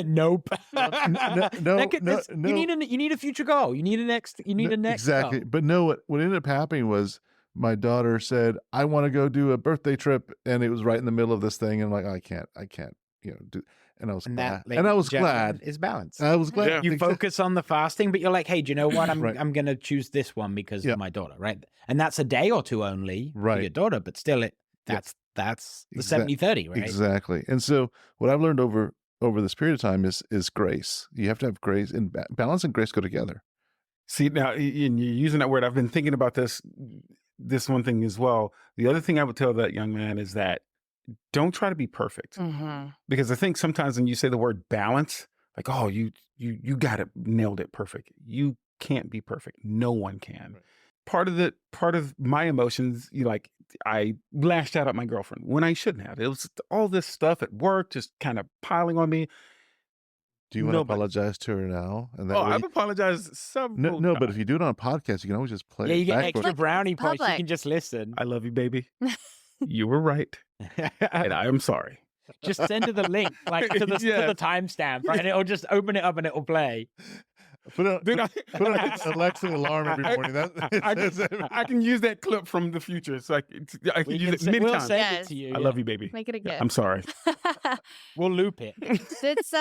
nope.
no.
You need a future goal. You need a next
exactly.
goal.
But no, what ended up happening was my daughter said, I want to go do a birthday trip, and it was right in the middle of this thing, and I'm like, I can't, do. And I was glad. And I was glad.
Is balance.
I was glad.
Yeah.
You focus on the fasting, but you're like, hey, do you know what? I'm
Right.
I'm gonna choose this one because of my daughter, right? And that's a day or two only for your daughter, but still that's the 70-30, right?
Exactly. And so what I've learned over this period of time is grace. You have to have grace, and balance and grace go together.
See, now, and you're using that word. I've been thinking about this one thing as well. The other thing I would tell that young man is that don't try to be perfect. Because I think sometimes when you say the word balance, like, oh, you got it, nailed it perfect. You can't be perfect. No one can. Right. Part of my emotions, I lashed out at my girlfriend when I shouldn't have. It was all this stuff at work just kind of piling on me.
Do you want to apologize to her now? And that
I've apologized several
times. But if you do it on a podcast, you can always just play.
Yeah, you get
backwards.
extra brownie points. You can just listen.
I love you, baby. You were right, and I am sorry.
Just send her the link, to the timestamp, right? And it'll just open it up and it'll play.
Put an Alexa alarm every morning.
I can use that clip from the future. So I can use it many times.
Send it to you.
I love you, baby.
Make it a gift.
I'm sorry.
We'll loop it.
It's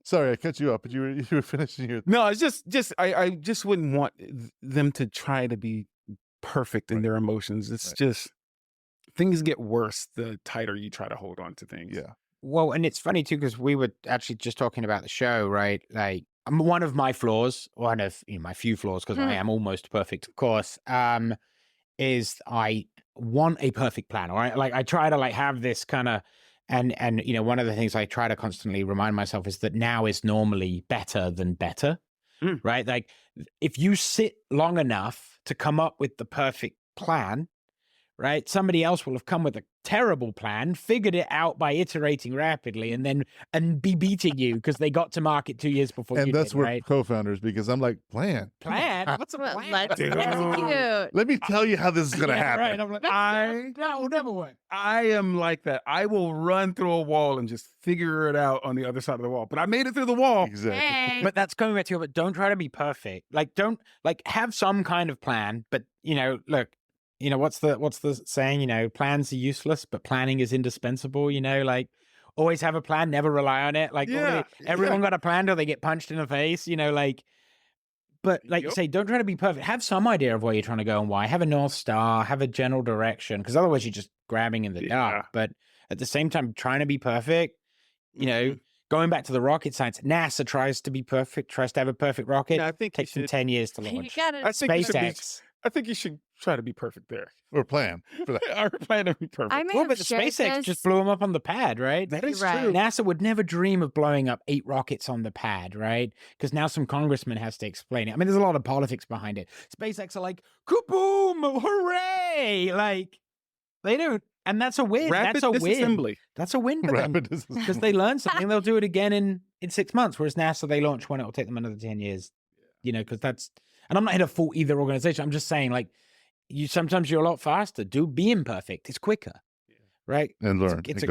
Sorry, I cut you up, but you were finishing your.
No, it's just I just wouldn't want them to try to be perfect in their emotions. It's just things get worse the tighter you try to hold on to things.
Yeah.
Well, and it's funny too, because we were actually just talking about the show, right? Like, one of my flaws, one of my few flaws, because I am almost perfect, of course, is I want a perfect plan. All right, like I try to have this kind of, and one of the things I try to constantly remind myself is that now is normally better than better, right? Like if you sit long enough to come up with the perfect plan, right? Somebody else will have come with a terrible plan, figured it out by iterating rapidly, and be beating you because they got to market 2 years before you did,
that's where
right?
co-founders, because I'm like, plan.
What's a plan?
let's execute.
Let me tell you how this is going to happen.
Right. I'm like, that will never work.
I am like that. I will run through a wall and just figure it out on the other side of the wall. But I made it through the wall.
Exactly.
Hey.
But that's coming back to you. But don't try to be perfect. Don't have some kind of plan. But look. What's the saying? Plans are useless, but planning is indispensable. Always have a plan, never rely on it. Everyone got a plan till they get punched in the face. But you say, don't try to be perfect. Have some idea of where you're trying to go and why. Have a North Star, have a general direction, because otherwise you're just grabbing in the dark. But at the same time, trying to be perfect, going back to the rocket science, NASA tries to be perfect, tries to have a perfect rocket.
Yeah, I think
takes them 10 years to launch.
You got it.
SpaceX.
I think you should try to be perfect there.
Or plan for that.
Or plan to be perfect.
I may
Well,
have
but the
shared
SpaceX
this.
just blew them up on the pad, right?
That is
Right.
true.
NASA would never dream of blowing up 8 rockets on the pad, right? Because now some congressman has to explain it. I mean, there's a lot of politics behind it. SpaceX are like, kaboom, hooray! They don't, and that's a win.
Rapid
that's a win.
disassembly.
That's a win for them. Because they learn something, they'll do it again in 6 months. Whereas NASA, they launch one, it'll take them another 10 years. Because that's, and I'm not here to fault either organization. I'm just saying, sometimes you're a lot faster. Be imperfect. It's quicker, right?
And learn.
It's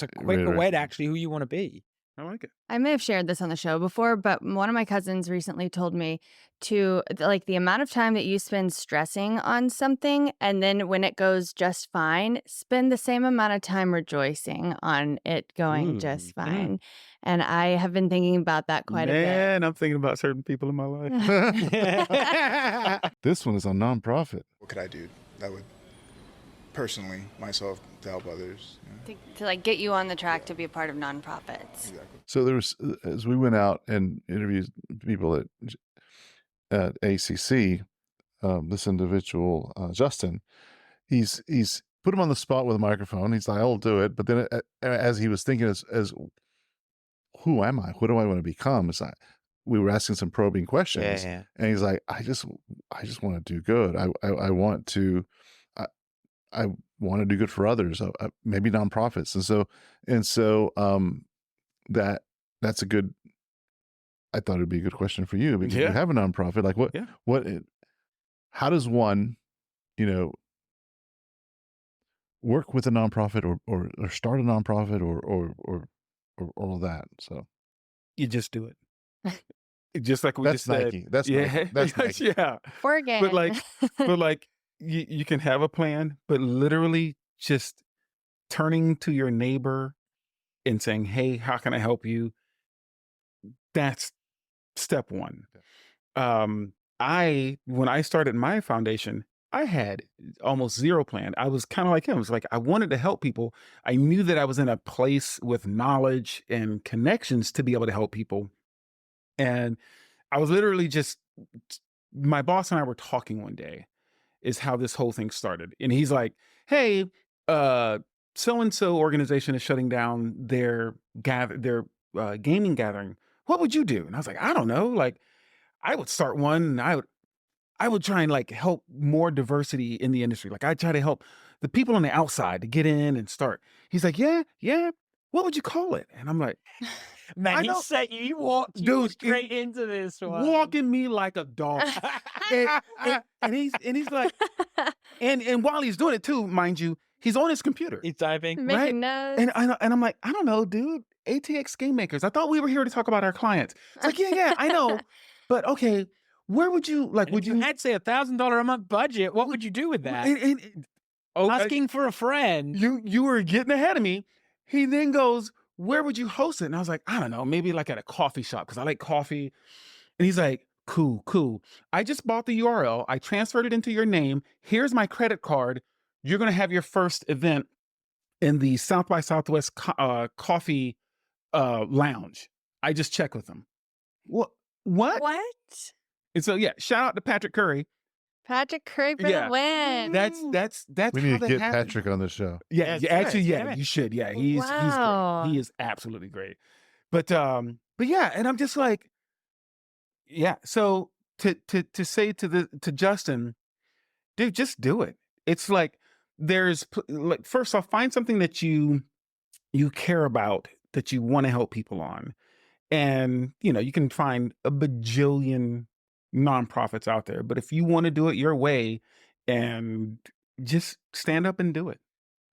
a quicker way to actually who you want to be.
I like it.
I may have shared this on the show before, but one of my cousins recently told me to, the amount of time that you spend stressing on something, and then when it goes just fine, spend the same amount of time rejoicing on it going just fine. And I have been thinking about that quite a bit.
Man, I'm thinking about certain people in my life.
This one is on nonprofit.
What could I do that would personally myself to help others?
To get you on the track to be a part of nonprofits.
Exactly.
So there was, as we went out and interviewed people at ACC, this individual, Justin, he's put him on the spot with a microphone. He's like, I'll do it. But then as he was thinking as who am I? What do I want to become? It's like, we were asking some probing questions, and he's like, I just want to do good. I want to do good for others, maybe nonprofits. And so that that's a good. I thought it'd be a good question for you because you
Yeah.
have a nonprofit. Like how does one, work with a nonprofit or start a nonprofit or all that? So
You just do it. Just like we
that's
just said.
Nike. That's
Yeah.
Nike. That's Nike.
Yeah.
Organic.
But like you can have a plan, but literally just turning to your neighbor and saying, "Hey, how can I help you?" That's step one. When I started my foundation, I had almost zero plan. I was kind of like him. It was like I wanted to help people. I knew that I was in a place with knowledge and connections to be able to help people. And I was literally just, my boss and I were talking one day, is how this whole thing started. And he's like, "Hey, so-and-so organization is shutting down their gaming gathering. What would you do?" And I was like, "I don't know. Like, I would start one, and I would try and like help more diversity in the industry. Like, I try to help the people on the outside to get in and start." He's like, "Yeah. What would you call it?" And I'm like,
Man, he walked you straight into this one.
Walking me like a dog. and he's like, and while he's doing it too, mind you, he's on his computer.
He's typing.
Making notes.
And I'm like, "I don't know, dude. ATX Game Makers. I thought we were here to talk about our clients." It's like, yeah, I know. But okay, where would you like?
Would you had say $1,000 a month budget? What would you do with that? Asking for a friend.
You were getting ahead of me. He then goes, "Where would you host it?" And I was like, "I don't know, maybe like at a coffee shop because I like coffee." And he's like, Cool. I just bought the URL. I transferred it into your name. Here's my credit card. You're gonna have your first event in the South by Southwest coffee lounge." I just checked with him. What? And so yeah, shout out to Patrick Curry.
Patrick Curry for the win.
That's
We
how
need to
that
get
happened.
Patrick on the show.
Yeah, actually, you should. Yeah, he's
Wow.
great. He is absolutely great. But yeah, and I'm just like, yeah. So to say to Justin, dude, just do it. It's like like, first off, find something that you care about, that you want to help people on, and you can find a bajillion nonprofits out there. But if you want to do it your way, and just stand up and do it.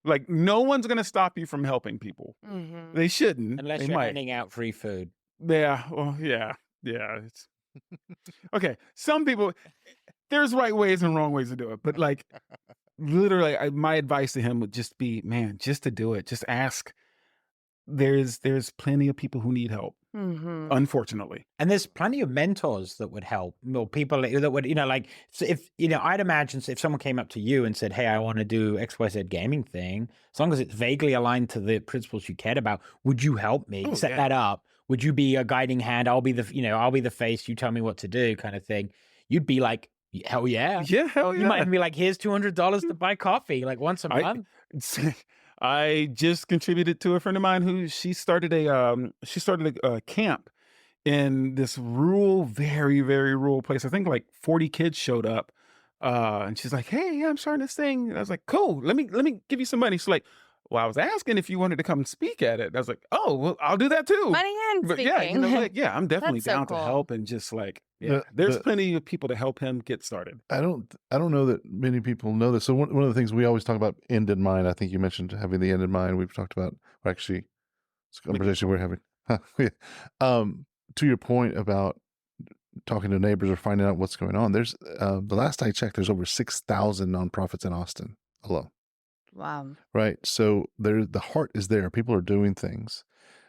Like, no one's going to stop you from helping people.
Mm-hmm.
They shouldn't.
Unless
they
you're
might.
handing out free food.
Yeah. Well, yeah. It's okay. Some people, there's right ways and wrong ways to do it. But like, literally, my advice to him would just be, man, just to do it. Just ask. There's plenty of people who need help.
Mm-hmm.
Unfortunately.
And there's plenty of mentors that would help, or people that would, like, so if, I'd imagine if someone came up to you and said, "Hey, I want to do XYZ gaming thing," as long as it's vaguely aligned to the principles you cared about, would you help me set that up? Would you be a guiding hand? I'll be the face, you tell me what to do, kind of thing. You'd be like, hell yeah.
Yeah, hell yeah.
You might even be like, "Here's $200 to buy coffee," like once a month.
I just contributed to a friend of mine who she started a camp in this rural, very, very rural place. I think like 40 kids showed up. And she's like, "Hey, yeah, I'm starting this thing." And I was like, "Cool. Let me give you some money." She's like, "Well, I was asking if you wanted to come and speak at it." And I was like, "Oh, well, I'll do that too."
Money and
But
speaking.
yeah, I'm definitely
That's so
down
cool.
to help, and just like, there's plenty of people to help him get started.
I don't know that many people know this. So one of the things we always talk about, end in mind. I think you mentioned having the end in mind. We've talked about, actually, it's a conversation we're having. To your point about talking to neighbors or finding out what's going on, there's the last I checked, there's over 6,000 nonprofits in Austin alone.
Wow.
Right. So the heart is there. People are doing things.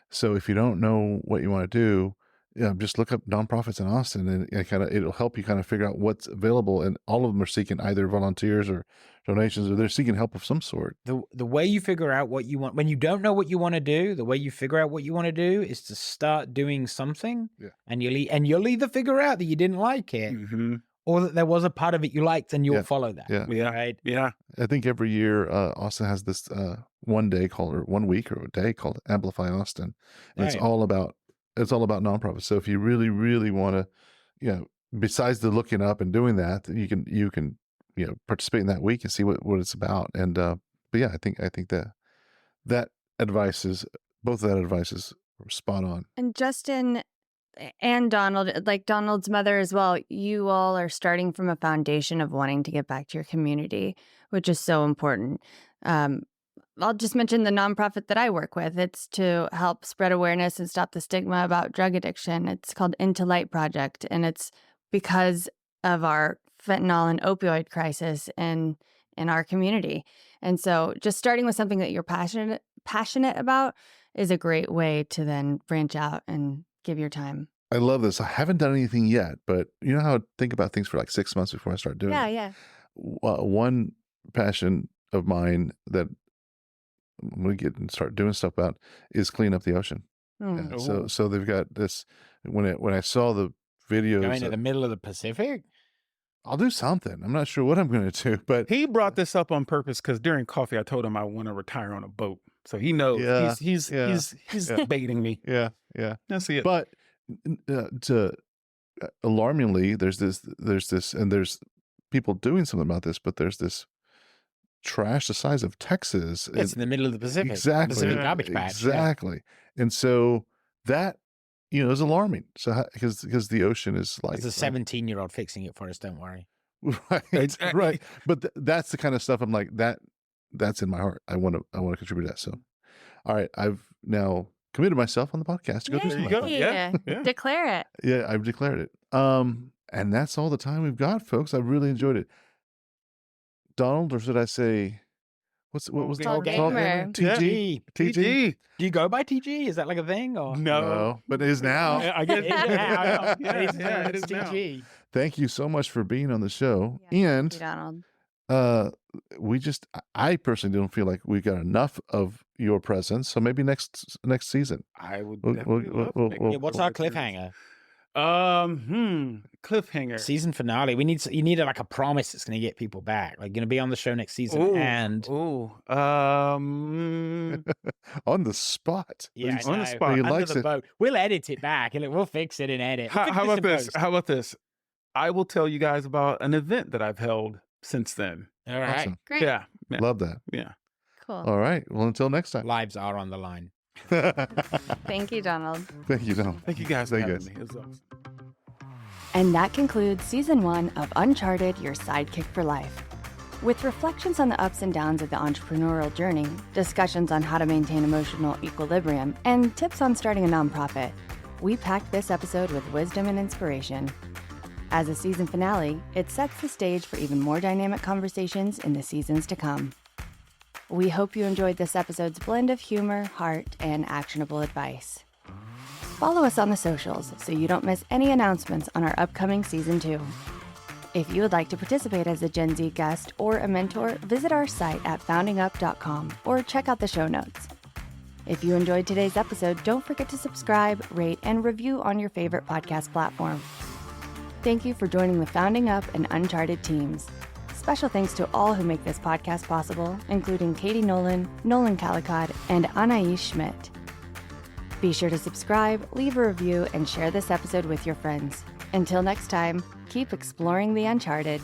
So if you don't know what you want to do, just look up nonprofits in Austin, and it'll help you kind of figure out what's available. And all of them are seeking either volunteers or donations, or they're seeking help of some sort.
The way you figure out what you want, when you don't know what you want to do, the way you figure out what you want to do is to start doing something.
Yeah.
And you'll either figure out that you didn't like it, or that there was a part of it you liked, and you'll follow that.
Yeah.
Right.
Yeah.
I think every year Austin has this 1 week or a day called Amplify Austin. And it's all about nonprofits. So if you really, really want to, besides the looking up and doing that, you can participate in that week and see what it's about. And but yeah, I think that advice is, both of that advice is spot on.
And Justin and Donald, like Donald's mother as well, you all are starting from a foundation of wanting to get back to your community, which is so important. I'll just mention the nonprofit that I work with. It's to help spread awareness and stop the stigma about drug addiction. It's called Into Light Project, and it's because of our fentanyl and opioid crisis in our community. And so just starting with something that you're passionate about is a great way to then branch out and give your time.
I love this. I haven't done anything yet, but you know how I think about things for like 6 months before I start doing it?
Yeah.
One passion of mine that I'm going to get and start doing stuff about is clean up the ocean. And so they've got this, when I saw the videos.
Going to the middle of the Pacific?
I'll do something. I'm not sure what I'm going to do, but
he brought this up on purpose because during coffee I told him I want to retire on a boat, so he knows. He's baiting me.
Yeah.
That's it.
But alarmingly, there's this, and there's people doing something about this, but there's this trash the size of Texas.
It's in the middle of the Pacific.
Exactly.
Pacific garbage patch.
Exactly. Yeah. And so that, is alarming. So because the ocean is like,
there's a 17-year-old fixing it for us. Don't worry.
Right. Right. But that's the kind of stuff I'm like, that's in my heart. I want to contribute to that. So, all right. I've now committed myself on the podcast to go do something.
Yeah. Declare it.
Yeah, I've declared it. And that's all the time we've got, folks. I really enjoyed it. Donald, or should I say, what was
Tall Gamer?
TG.
Do you go by TG? Is that like a thing? Or
No, but it is now.
I guess
it is TG.
Thank you so much for being on the show. And
thank you, Donald.
I personally don't feel like we got enough of your presence. So maybe next season.
I would.
What's our cliffhanger?
Cliffhanger.
Season finale. You need like a promise that's going to get people back. Like, going to be on the show next season.
On the spot.
Yeah,
on the spot. He
Under
likes
the
it.
boat. We'll edit it back and we'll fix it in edit.
How about this? How about this? I will tell you guys about an event that I've held since then.
All right.
Awesome.
Great.
Yeah.
Love that.
Yeah.
Cool.
All right. Well, until next time.
Lives are on the line.
Thank you, Donald.
Thank you, Donald.
Thank you guys for
Thank you
having
guys.
me. It was awesome.
And that concludes Season 1 of Uncharted, Your Sidekick for Life. With reflections on the ups and downs of the entrepreneurial journey, discussions on how to maintain emotional equilibrium, and tips on starting a nonprofit, we packed this episode with wisdom and inspiration. As a season finale, it sets the stage for even more dynamic conversations in the seasons to come. We hope you enjoyed this episode's blend of humor, heart, and actionable advice. Follow us on the socials so you don't miss any announcements on our upcoming Season 2. If you would like to participate as a Gen Z guest or a mentor, visit our site at foundingup.com or check out the show notes. If you enjoyed today's episode, don't forget to subscribe, rate, and review on your favorite podcast platform. Thank you for joining the Founding Up and Uncharted teams. Special thanks to all who make this podcast possible, including Katie Nolan, Nolan Calicott, and Anais Schmidt. Be sure to subscribe, leave a review, and share this episode with your friends. Until next time, keep exploring the Uncharted.